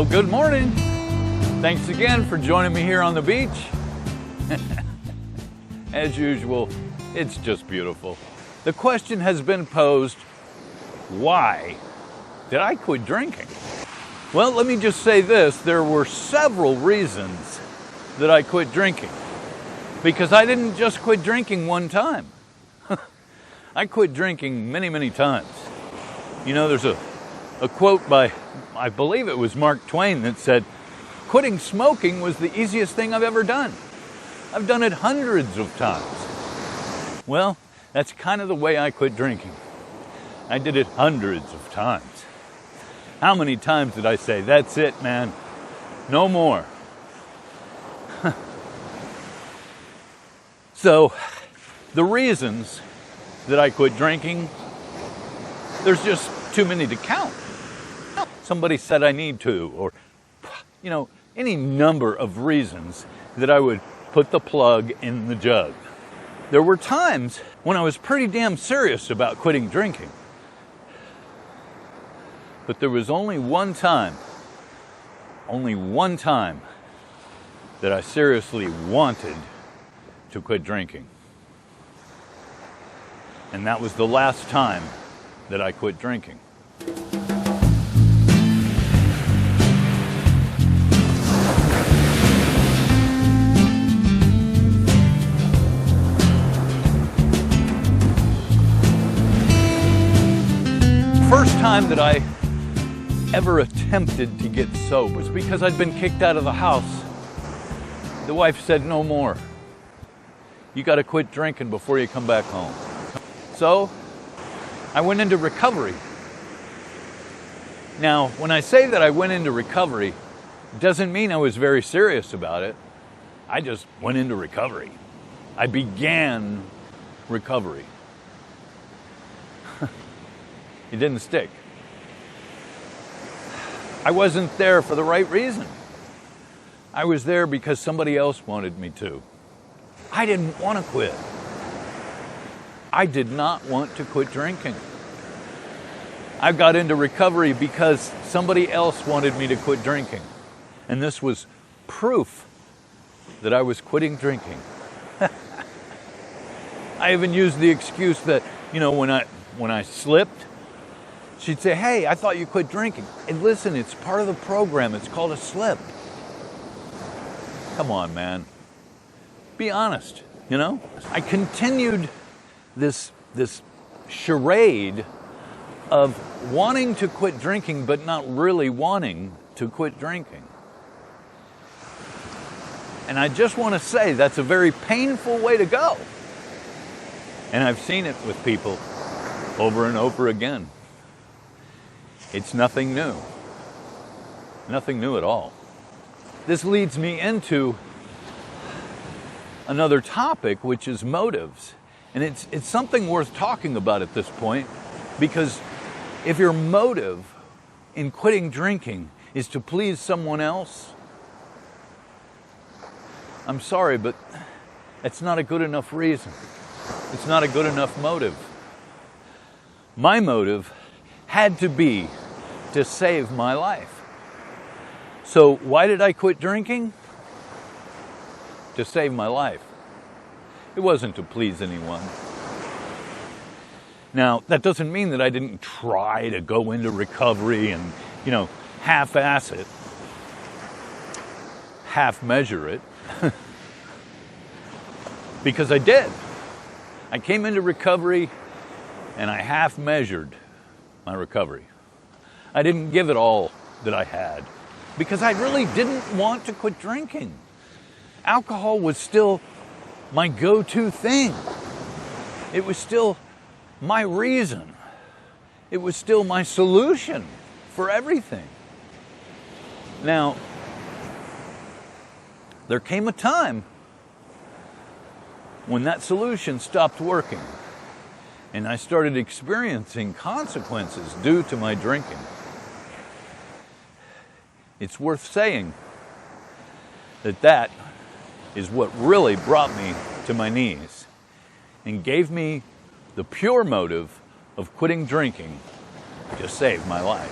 good morning. Thanks again for joining me here on the beach. As usual, it's just beautiful. The question has been posed, why did I quit drinking? Well, let me just say this. There were several reasons that I quit drinking. Because I didn't just quit drinking one time. I quit drinking many, many times. You know, there's a quote by, I believe it was Mark Twain, that said, quitting smoking was the easiest thing I've ever done. I've done it hundreds of times. Well, that's kind of the way I quit drinking. I did it hundreds of times. How many times did I say, that's it, man, no more? So, the reasons that I quit drinking, there's just too many to count. Somebody said I need to, or, you know, any number of reasons that I would put the plug in the jug. There were times when I was pretty damn serious about quitting drinking. But there was only one time that I seriously wanted to quit drinking. And that was the last time that I quit drinking. First time that I ever attempted to get sober was because I'd been kicked out of the house. The wife said, no more. You got to quit drinking before you come back home. So I went into recovery. Now, when I say that I went into recovery, it doesn't mean I was very serious about it. I just went into recovery. I began recovery. It didn't stick. I wasn't there for the right reason. I was there because somebody else wanted me to. I didn't want to quit. I did not want to quit drinking. I got into recovery because somebody else wanted me to quit drinking. And this was proof that I was quitting drinking. I even used the excuse that, you know, when I slipped, she'd say, hey, I thought you quit drinking. And listen, it's part of the program. It's called a slip. Come on, man. Be honest, you know? I continued this charade of wanting to quit drinking, but not really wanting to quit drinking. And I just want to say that's a very painful way to go. And I've seen it with people over and over again. It's nothing new. Nothing new at all. This leads me into another topic, which is motives. And it's something worth talking about at this point, because if your motive in quitting drinking is to please someone else, I'm sorry, but it's not a good enough reason. It's not a good enough motive. My motive had to be to save my life. So why did I quit drinking? To save my life. It wasn't to please anyone. Now, that doesn't mean that I didn't try to go into recovery and, you know, half-ass it, half-measure it, because I did. I came into recovery and I half-measured my recovery. I didn't give it all that I had because I really didn't want to quit drinking. Alcohol was still my go-to thing. It was still my reason. It was still my solution for everything. Now, there came a time when that solution stopped working and I started experiencing consequences due to my drinking. It's worth saying that is what really brought me to my knees and gave me the pure motive of quitting drinking to save my life.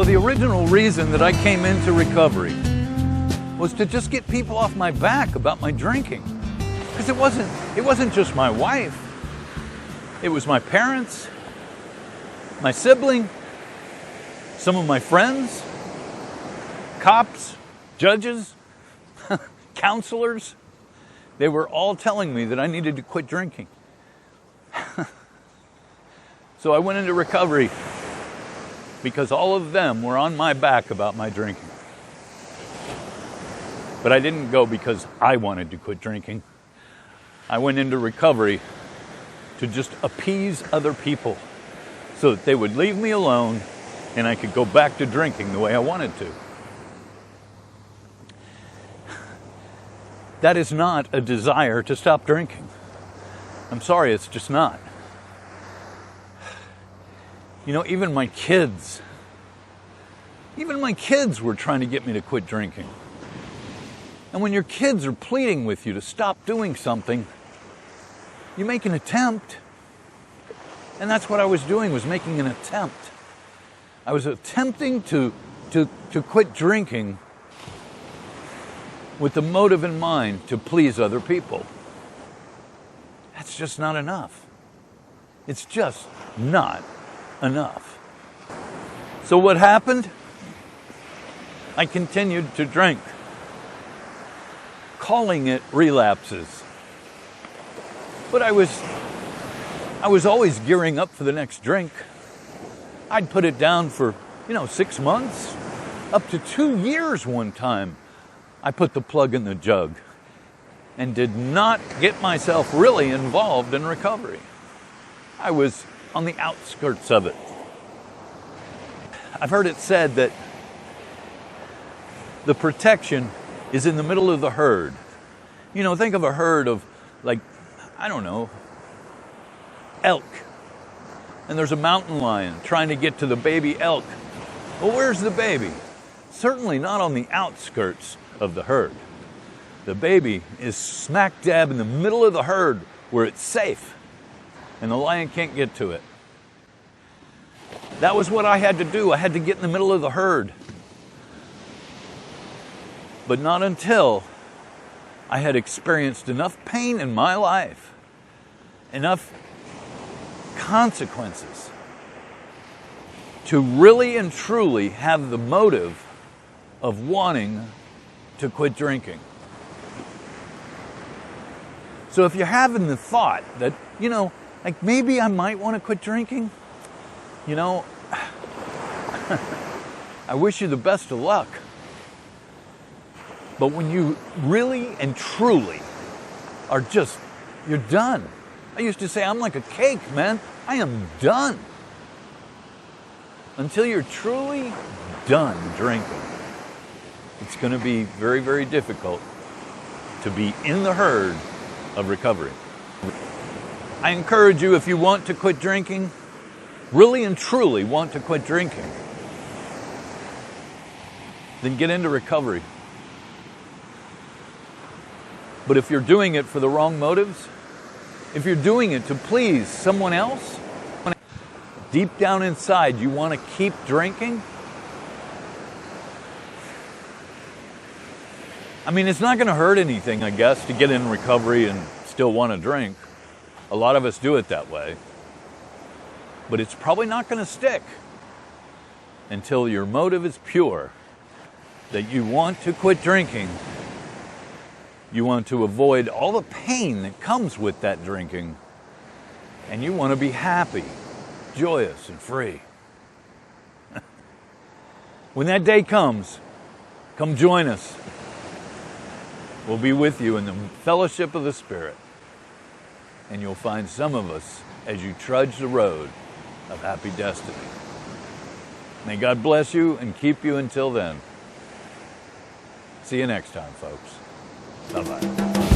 the original reason that I came into recovery was to just get people off my back about my drinking. Because it wasn't just my wife. It was my parents, my sibling, some of my friends, cops, judges, counselors. They were all telling me that I needed to quit drinking. So I went into recovery because all of them were on my back about my drinking. But I didn't go because I wanted to quit drinking. I went into recovery to just appease other people so that they would leave me alone and I could go back to drinking the way I wanted to. That is not a desire to stop drinking. I'm sorry, it's just not. You know, even my kids were trying to get me to quit drinking. And when your kids are pleading with you to stop doing something, you make an attempt. And that's what I was doing, was making an attempt. I was attempting to quit drinking with the motive in mind to please other people. That's just not enough. It's just not enough. So what happened? I continued to drink, calling it relapses. But I was always gearing up for the next drink. I'd put it down for, 6 months, up to 2 years one time. I put the plug in the jug and did not get myself really involved in recovery. I was on the outskirts of it. I've heard it said that the protection is in the middle of the herd. Think of a herd of, elk. And there's a mountain lion trying to get to the baby elk. Well, where's the baby? Certainly not on the outskirts of the herd. The baby is smack dab in the middle of the herd where it's safe and the lion can't get to it. That was what I had to do. I had to get in the middle of the herd. But not until I had experienced enough pain in my life, enough consequences, to really and truly have the motive of wanting to quit drinking. So if you're having the thought that, maybe I might want to quit drinking, I wish you the best of luck. But when you really and truly are you're done. I used to say, I'm like a cake, man. I am done. Until you're truly done drinking, it's going to be very, very difficult to be in the herd of recovery. I encourage you, if you want to quit drinking, really and truly want to quit drinking, then get into recovery. But if you're doing it for the wrong motives, if you're doing it to please someone else, deep down inside you want to keep drinking, it's not going to hurt anything, I guess, to get in recovery and still want to drink. A lot of us do it that way. But it's probably not going to stick until your motive is pure, that you want to quit drinking. You want to avoid all the pain that comes with that drinking, and you want to be happy, joyous, and free. When that day comes, come join us. We'll be with you in the fellowship of the Spirit, and you'll find some of us as you trudge the road of happy destiny. May God bless you and keep you until then. See you next time, folks. Bye-bye.